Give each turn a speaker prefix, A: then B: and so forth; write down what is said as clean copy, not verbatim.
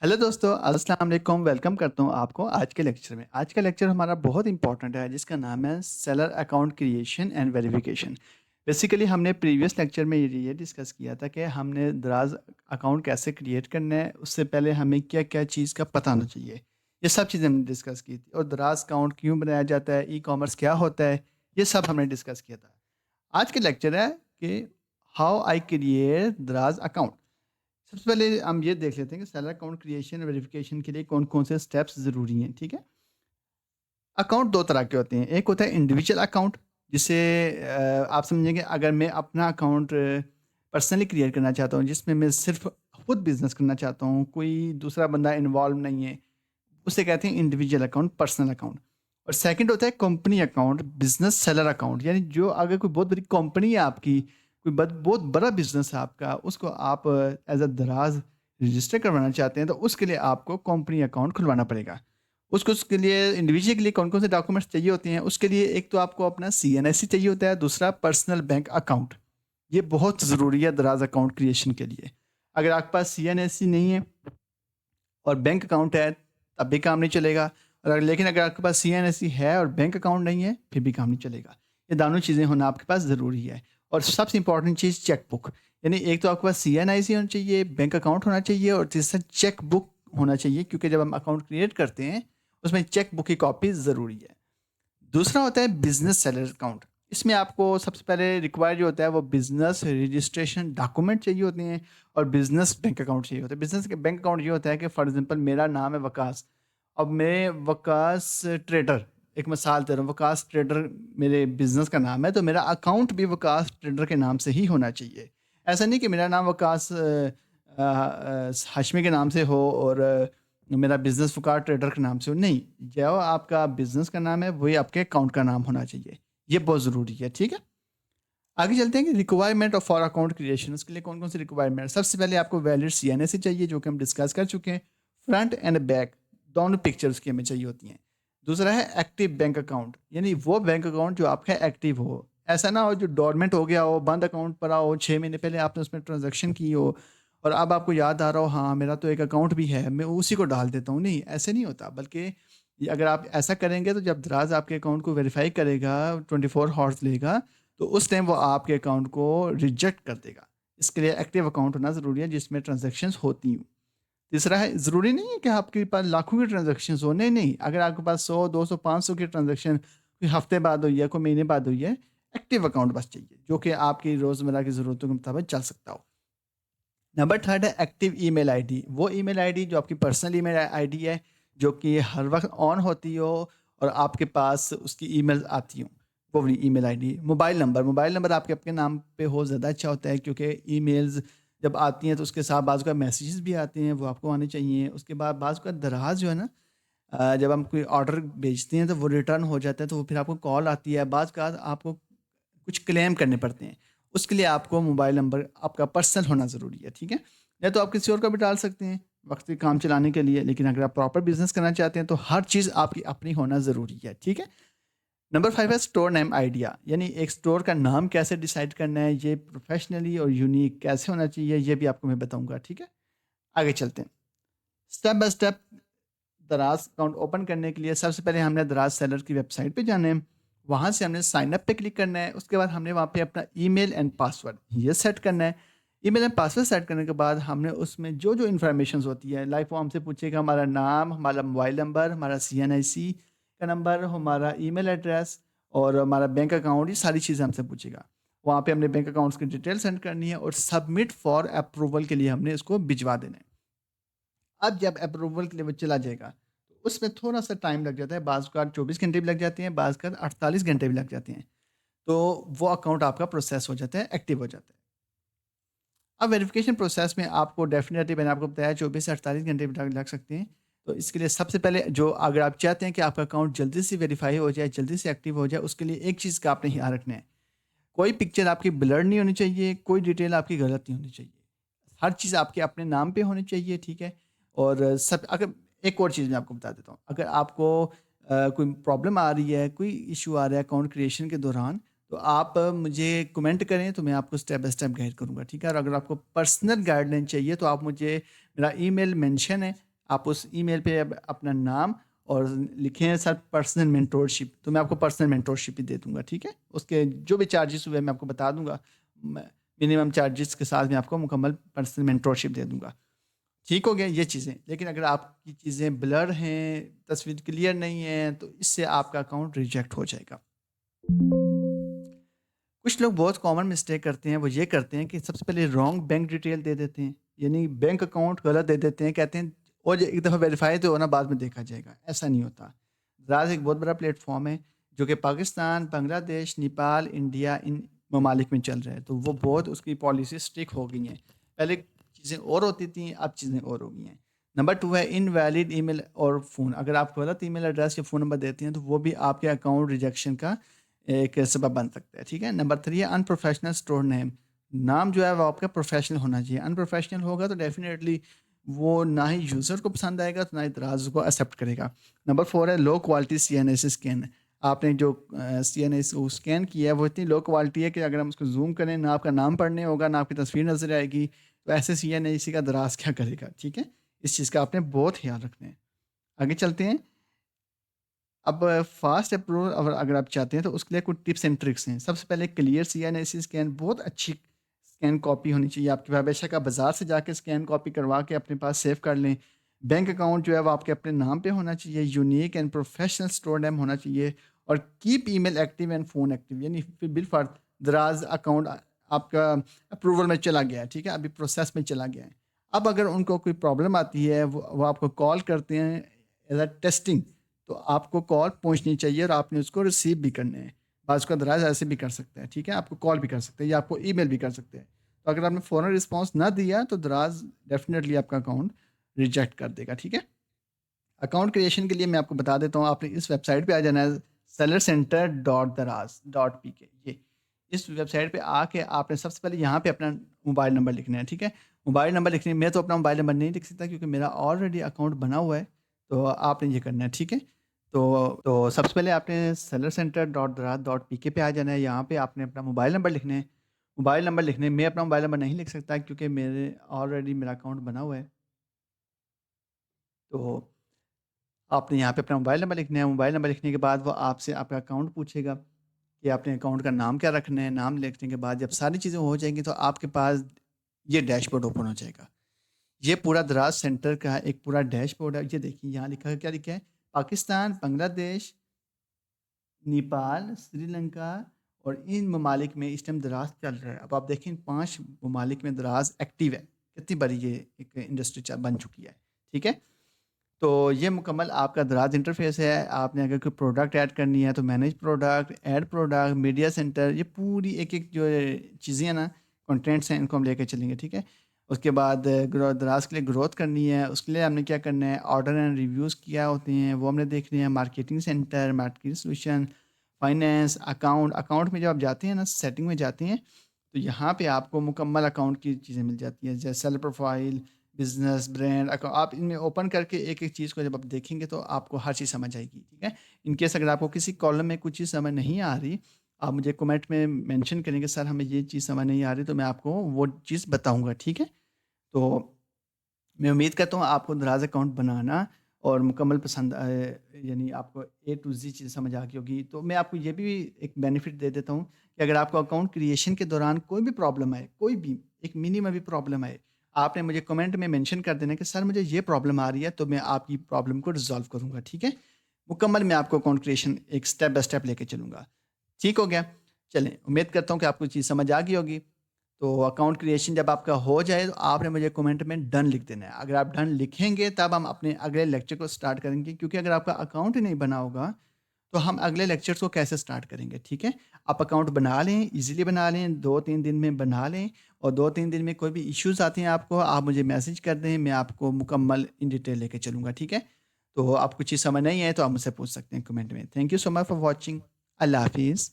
A: Hello दोस्तों, अस्सलाम वालेकुम। वेलकम करता हूँ आपको आज के लेक्चर में। आज का लेक्चर हमारा बहुत इंपॉर्टेंट है जिसका नाम है seller account creation and verification. Basically हमने प्रीवियस लेक्चर में ये डिस्कस किया था कि हमने दराज अकाउंट कैसे क्रिएट करना है, उससे पहले हमें क्या-क्या चीज़ का पता होना चाहिए। ये सब चीज़ें हमने डिस्कस की थी और दराज अकाउंट क्यों बनाया जाता है, ई-कॉमर्स क्या होता है, ये सब हमने डिस्कस किया था। आज का लेक्चर है कि हाउ आई क्रिएट दराज अकाउंट। सबसे पहले हम ये देख लेते हैं कि सेलर अकाउंट क्रिएशन वेरिफिकेशन के लिए कौन-कौन से स्टेप्स ज़रूरी हैं, ठीक है? अकाउंट 2 तरह के होते हैं। एक होता है इंडिविजुअल अकाउंट जिसे आप समझेंगे अगर मैं अपना अकाउंट पर्सनली क्रिएट करना चाहता हूँ जिसमें मैं सिर्फ़ खुद बिज़नेस करना चाहता हूँ, कोई दूसरा बंदा इन्वॉल्व नहीं है, उसे कहते हैं इंडिविजुअल अकाउंट, पर्सनल अकाउंट। और सेकंड होता है company account, business seller account यानी जो अगर कोई बहुत बड़ी कंपनी है आपकी, कोई बहुत बड़ा बिज़नेस है आपका, उसको आप एज़ अ दराज़ रजिस्टर करवाना चाहते हैं, तो उसके लिए आपको कंपनी अकाउंट खुलवाना पड़ेगा। उसको उसके लिए इंडिविजुअल के लिए कौन-कौन से डॉक्यूमेंट्स चाहिए होते हैं, उसके लिए एक तो आपको अपना सीएनएससी चाहिए होता है, दूसरा पर्सनल बैंक अकाउंट। ये बहुत ज़रूरी है दराज़ अकाउंट क्रिएशन के लिए। अगर आपके पास सीएनएससी नहीं है और बैंक अकाउंट है, तब भी काम नहीं चलेगा। लेकिन अगर आपके पास सीएनएससी है और बैंक अकाउंट नहीं है, फिर भी काम नहीं चलेगा। ये दोनों चीज़ें होना आपके पास ज़रूरी है। और सबसे इम्पोर्टेंट चीज़ चेक बुक, यानी एक तो आपके पास सीएनआईसी होना चाहिए, बैंक अकाउंट होना चाहिए और तीसरा चेक बुक होना चाहिए क्योंकि जब हम अकाउंट क्रिएट करते हैं, उसमें चेक बुक की कॉपी ज़रूरी है। दूसरा होता है बिज़नेस सेलर अकाउंट। इसमें आपको सबसे पहले रिक्वायर्ड जो होता है वो बिज़नेस रजिस्ट्रेशन डॉक्यूमेंट चाहिए होते हैं और बिज़नेस बैंक अकाउंट चाहिए होता है। बिज़नेस के बैंक अकाउंट ये होता है कि फॉर एग्ज़ाम्पल मेरा नाम है वकास। अब मैं वकास ट्रेडर, एक मिसाल दे रहा हूँ, वकास ट्रेडर मेरे बिज़नेस का नाम है, तो मेरा अकाउंट भी वकास ट्रेडर के नाम से ही होना चाहिए। ऐसा नहीं कि मेरा नाम वकास हाशमी के नाम से हो और मेरा बिज़नेस वकार ट्रेडर के नाम से हो, नहीं, जो आपका बिज़नेस का नाम है वही आपके अकाउंट का नाम होना चाहिए। ये बहुत ज़रूरी है, ठीक है? आगे चलते हैं कि requirement of for account creation, उसके लिए कौन-कौन सी रिक्वायरमेंट। सबसे पहले आपको वैलिड सीएनएससी चाहिए जो कि हम डिस्कस कर चुके हैं। फ्रंट एंड बैक दोनों पिक्चर्स की हमें चाहिए होती हैं। दूसरा है एक्टिव बैंक अकाउंट, यानी वो बैंक अकाउंट जो आपका एक्टिव हो। ऐसा ना हो जो डोरमेंट हो गया हो, बंद अकाउंट पड़ा हो, 6 महीने पहले आपने उसमें ट्रांज़ैक्शन की हो और अब आपको याद आ रहा हो हाँ, मेरा तो एक अकाउंट भी है, मैं उसी को डाल देता हूँ। नहीं, ऐसे नहीं होता, बल्कि ये अगर आप ऐसा करेंगे तो जब दराज़ आपके अकाउंट को वेरीफ़ाई करेगा, 24 हॉर्स लेगा, तो उस टाइम वो आपके अकाउंट को रिजेक्ट कर देगा। इसके लिए एक्टिव अकाउंट होना ज़रूरी है जिसमें ट्रांज़ैक्शंस होती हों। तीसरा है, ज़रूरी नहीं है कि आपके पास लाखों की ट्रांज़ैक्शंस हो, नहीं, नहीं। अगर आपके पास 100, 200, 500 की ट्रांज़ैक्शन कोई हफ़्ते बाद हुई है, कोई महीने बाद हुई है, एक्टिव अकाउंट बस चाहिए, जो कि आपकी रोज़मर्रा की ज़रूरतों के मुताबिक चल सकता हो। नंबर थर्ड है एक्टिव ईमेल आईडी। वो ईमेल आईडी जो आपकी पर्सनल ईमेल आईडी है, जो कि हर वक़्त ऑन होती हो और आपके पास उसकी ईमेल्स आती हों, वो वाली ईमेल आईडी। मोबाइल नंबर आपके अपने नाम पे हो ज़्यादा अच्छा होता है क्योंकि ईमेल्स जब आती हैं तो उसके साथ बाज़ का मैसेजेस भी आते हैं, वो आपको आने चाहिए। उसके बाद बाज़ का दराज़ जो है ना, जब हम कोई ऑर्डर भेजते हैं तो वो रिटर्न हो जाता है, तो वो फिर आपको कॉल आती है। बाज़ का आपको कुछ क्लेम करने पड़ते हैं। उसके लिए आपको मोबाइल नंबर आपका पर्सनल होना ज़रूरी है, ठीक है? या तो आप किसी और का भी डाल सकते हैं, वक़्ती काम चलाने के लिए, लेकिन अगर आप प्रॉपर बिज़नेस करना चाहते हैं, तो हर चीज़ आपकी अपनी होना ज़रूरी है, ठीक है? नंबर 5 है स्टोर नेम आइडिया, यानी एक स्टोर का नाम कैसे डिसाइड करना है, ये प्रोफ़ेशनली और यूनिक कैसे होना चाहिए, ये भी आपको मैं बताऊँगा, ठीक है? आगे चलते हैं। स्टेप बाय स्टेप दराज़ अकाउंट ओपन करने के लिए सबसे पहले हमने दराज़ सेलर की वेबसाइट पे जाना है। वहाँ से हमने साइन अप पे क्लिक करना है। उसके बाद हमने वहाँ पे अपना ईमेल एंड पासवर्ड ये सेट करना है। ईमेल एंड पासवर्ड सेट करने के बाद हमने उसमें जो-जो इन्फॉर्मेशंस होती है, लाइक वो हमसे पूछेगा हमारा नाम, हमारा मोबाइल नंबर, हमारा सीएनआईसी का नंबर, हमारा ईमेल एड्रेस और हमारा बैंक अकाउंट, ये सारी चीज़ें हमसे पूछेगा। वहाँ पे हमने बैंक अकाउंट्स की डिटेल सेंड करनी है और सबमिट फॉर अप्रूवल के लिए हमने इसको भिजवा देना है। अब जब अप्रूवल के लिए वो चला जाएगा, तो उसमें थोड़ा-सा टाइम लग जाता है, बाज़ का 24 घंटे भी लग जाते हैं, बाज़ का 48 घंटे भी लग जाते हैं। तो वो अकाउंट आपका प्रोसेस हो जाता है, एक्टिव हो जाता है। अब वेरिफ़िकेशन प्रोसेस में आपको डेफ़िनेटली मैंने आपको बताया 24 से 48 घंटे भी लग सकते हैं। तो इसके लिए सबसे पहले जो अगर आप चाहते हैं कि आपका अकाउंट जल्दी से वेरीफ़ाई हो जाए, जल्दी से एक्टिव हो जाए, उसके लिए एक चीज़ का आपने ध्यान रखना है। कोई पिक्चर आपकी ब्लर नहीं होनी चाहिए, कोई डिटेल आपकी गलत नहीं होनी चाहिए। हर चीज़ आपके अपने नाम पे होनी चाहिए, ठीक है? और सब अगर एक और चीज़ मैं आपको बता देता हूँ, अगर आपको कोई प्रॉब्लम आ रही है, कोई इश्यू आ रहा है अकाउंट क्रिएशन के दौरान, तो आप मुझे कमेंट करें, तो मैं आपको स्टेप बाय स्टेप गाइड करूँगा, ठीक है? और अगर आपको पर्सनल गाइडलाइन चाहिए, तो आप मुझे मेरा ईमेल मेंशन है, آپ اس ای میل پہ اپنا نام اور لکھیں سر پرسنل مینٹورشپ، تو میں آپ کو پرسنل مینٹورشپ ہی دے دوں گا، ٹھیک ہے. اس کے جو بھی چارجز ہوئے میں آپ کو بتا دوں گا، منیمم چارجز کے ساتھ میں آپ کو مکمل پرسنل مینٹورشپ دے دوں گا. ٹھیک ہو گیا یہ چیزیں. لیکن اگر آپ کی چیزیں بلر ہیں، تصویر کلیئر نہیں ہے، تو اس سے آپ کا اکاؤنٹ ریجیکٹ ہو جائے گا. کچھ لوگ بہت کامن مسٹیک کرتے ہیں، وہ یہ کرتے ہیں کہ سب سے پہلے رانگ بینک ڈیٹیل دے دیتے ہیں، یعنی بینک اکاؤنٹ غلط دے دیتے ہیں، کہتے ہیں اور ایک دفعہ ویریفائی تو ہونا، بعد میں دیکھا جائے گا. ایسا نہیں ہوتا. دراز ایک بہت بڑا پلیٹ فارم ہے جو کہ پاکستان، بنگلہ دیش، نیپال، انڈیا، ان ممالک میں چل رہا ہے. تو وہ بہت اس کی پالیسی اسٹرک ہو گئی ہیں. پہلے چیزیں اور ہوتی تھیں، اب چیزیں اور ہو گئی ہیں. نمبر 2 ہے ان ویلڈ ای میل اور فون. اگر آپ غلط ای میل ایڈریس یا فون نمبر دیتے ہیں تو وہ بھی آپ کے اکاؤنٹ ریجیکشن کا ایک سبب بن سکتا ہے. ٹھیک ہے. نمبر 3 ہے ان پروفیشنل اسٹور نیم. نام جو ہے وہ آپ کا پروفیشنل ہونا چاہیے. ان پروفیشنل ہوگا تو ڈیفینیٹلی وہ نہ ہی یوزر کو پسند آئے گا، تو نہ ہی دراز کو ایکسیپٹ کرے گا. نمبر 4 ہے لو کوالٹی سی این ایس اسکین. آپ نے جو سی این ایس کو اسکین کیا ہے وہ اتنی لو کوالٹی ہے کہ اگر ہم اس کو زوم کریں نہ آپ کا نام پڑھنے ہوگا، نہ آپ کی تصویر نظر آئے گی. تو ایسے سی این ایس کا دراز کیا کرے گا. ٹھیک ہے. اس چیز کا آپ نے بہت خیال رکھنا ہے. آگے چلتے ہیں. اب فاسٹ اپروول اگر آپ چاہتے ہیں تو اس کے لیے کچھ ٹپس اینڈ ٹرکس ہیں. سب سے پہلے کلیئر سی این ایس اسکین. بہت اچھی اسکین کاپی ہونی چاہیے آپ کے پاس. بے شک آپ بازار سے جا کے اسکین کاپی کروا کے اپنے پاس سیو کر لیں. بینک اکاؤنٹ جو ہے وہ آپ کے اپنے نام پہ ہونا چاہیے. Unique and professional store name ہونا چاہیے. اور keep email active and phone active, یعنی بالفرض دراز اکاؤنٹ آپ کا اپروول میں چلا گیا ہے، ٹھیک ہے، ابھی پروسیس میں چلا گیا ہے. اب اگر ان کو کوئی پرابلم آتی ہے، وہ آپ کو کال کرتے ہیں ایز اے ٹیسٹنگ، تو آپ کو کال پہنچنی چاہیے اور آپ نے اس کو ریسیو بھی کرنے ہیں. بعض کا دراز ایسے بھی کر سکتے ہیں، ٹھیک ہے، آپ کو کال بھی کر سکتے ہیں یا آپ کو ای میل بھی کر سکتے ہیں. تو اگر آپ نے فوراً رسپانس نہ دیا تو دراز ڈیفینیٹلی آپ کا اکاؤنٹ ریجیکٹ کر دے گا. ٹھیک ہے. اکاؤنٹ کریشن کے لیے میں آپ کو بتا دیتا ہوں، آپ نے اس ویب سائٹ پہ آ جانا ہے sellercenter.daraz.pk. یہ اس ویب سائٹ پہ آ کے آپ نے سب سے پہلے یہاں پہ اپنا موبائل نمبر لکھنا ہے. ٹھیک ہے. موبائل نمبر لکھنے میں تو اپنا موبائل نمبر نہیں لکھ سکتا کیونکہ میرا آلریڈی اکاؤنٹ بنا ہوا ہے، تو آپ نے یہ کرنا ہے. ٹھیک ہے. تو سب سے پہلے آپ نے sellercenter.daraz.pk پہ آ جانا ہے. یہاں پہ آپ نے اپنا موبائل نمبر لکھنا ہے. موبائل نمبر لکھنے میں اپنا موبائل نمبر نہیں لکھ سکتا کیونکہ میرے آلریڈی میرا اکاؤنٹ بنا ہوا ہے. تو آپ نے یہاں پہ اپنا موبائل نمبر لکھنا ہے. موبائل نمبر لکھنے کے بعد وہ آپ سے آپ کا اکاؤنٹ پوچھے گا کہ آپ نے اکاؤنٹ کا نام کیا رکھنا ہے. نام لکھنے کے بعد جب ساری چیزیں ہو جائیں گی تو آپ کے پاس یہ ڈیش بورڈ اوپن ہو جائے گا. یہ پورا دراز سینٹر کا ایک پورا ڈیش بورڈ ہے. یہ دیکھیے یہاں لکھا ہے، کیا لکھا ہے؟ پاکستان، بنگلہ دیش، نیپال، سری لنکا اور ان ممالک میں اس ٹائم دراز چل رہا ہے. اب آپ دیکھیں 5 ممالک میں دراز ایکٹیو ہے. کتنی بڑی یہ ایک انڈسٹری بن چکی ہے. ٹھیک ہے. تو یہ مکمل آپ کا دراز انٹرفیس ہے. آپ نے اگر کوئی پروڈکٹ ایڈ کرنی ہے تو manage product, add product, media centre, یہ پوری ایک ایک جو چیزیں ہیں نا، کنٹینٹس ہیں، ان کو ہم لے کے چلیں گے. ٹھیک ہے. اس کے بعد دراز کے لیے گروتھ کرنی ہے. اس کے لیے ہم نے کیا کرنا ہے، آرڈر اینڈ ریویوز کیا ہوتے ہیں وہ ہم نے دیکھنے ہیں. Marketing centre, marketing solution, finance, account میں جب آپ جاتے ہیں نا، سیٹنگ میں جاتے ہیں تو یہاں پہ آپ کو مکمل اکاؤنٹ کی چیزیں مل جاتی ہیں، جیسے سیلر پروفائل، بزنس، برانڈ. آپ ان میں اوپن کر کے ایک ایک چیز کو جب آپ دیکھیں گے تو آپ کو ہر چیز سمجھ آئے گی. ٹھیک ہے. ان کیس اگر آپ کو کسی کالم میں کچھ چیز سمجھ نہیں آ رہی، آپ مجھے کمنٹ میں مینشن کریں گے سر ہمیں یہ چیز سمجھ نہیں آ رہی، تو میں آپ کو وہ چیز بتاؤں گا. ٹھیک ہے. تو میں امید کرتا ہوں آپ کو دراز اکاؤنٹ بنانا اور مکمل پسند آئے، یعنی آپ کو اے ٹو زی چیز سمجھ آ گئی ہوگی. تو میں آپ کو یہ بھی ایک بینیفٹ دے دیتا ہوں کہ اگر آپ کو اکاؤنٹ کریشن کے دوران کوئی بھی پرابلم آئے، کوئی بھی ایک منیمم بھی پرابلم آئے، آپ نے مجھے کمنٹ میں مینشن کر دینا کہ سر مجھے یہ پرابلم آ رہی ہے، تو میں آپ کی پرابلم کو ریزالو کروں گا. ٹھیک ہے. مکمل میں آپ کو اکاؤنٹ کریشن ایک اسٹیپ بائی اسٹیپ لے کے چلوں گا. ٹھیک ہو گیا. چلیں، امید کرتا ہوں کہ آپ کو چیز سمجھ آ گئی ہوگی. تو اکاؤنٹ کریشن جب آپ کا ہو جائے تو آپ نے مجھے کمنٹ میں ڈن لکھ دینا ہے. اگر آپ ڈن لکھیں گے تب ہم اپنے اگلے لیکچر کو سٹارٹ کریں گے، کیونکہ اگر آپ کا اکاؤنٹ ہی نہیں بنا ہوگا تو ہم اگلے لیکچرز کو کیسے سٹارٹ کریں گے. ٹھیک ہے. آپ اکاؤنٹ بنا لیں، ایزیلی بنا لیں، 2-3 دن میں بنا لیں. اور 2-3 دن میں کوئی بھی ایشوز آتے ہیں آپ کو، آپ مجھے میسج کر دیں، میں آپ کو مکمل ان ڈیٹیل لے کے چلوں گا. ٹھیک ہے. تو آپ کو چیز سمجھ نہیں آئے تو آپ مجھ سے پوچھ سکتے ہیں کمنٹ میں. Thank you so much for watching. اللہ حافظ.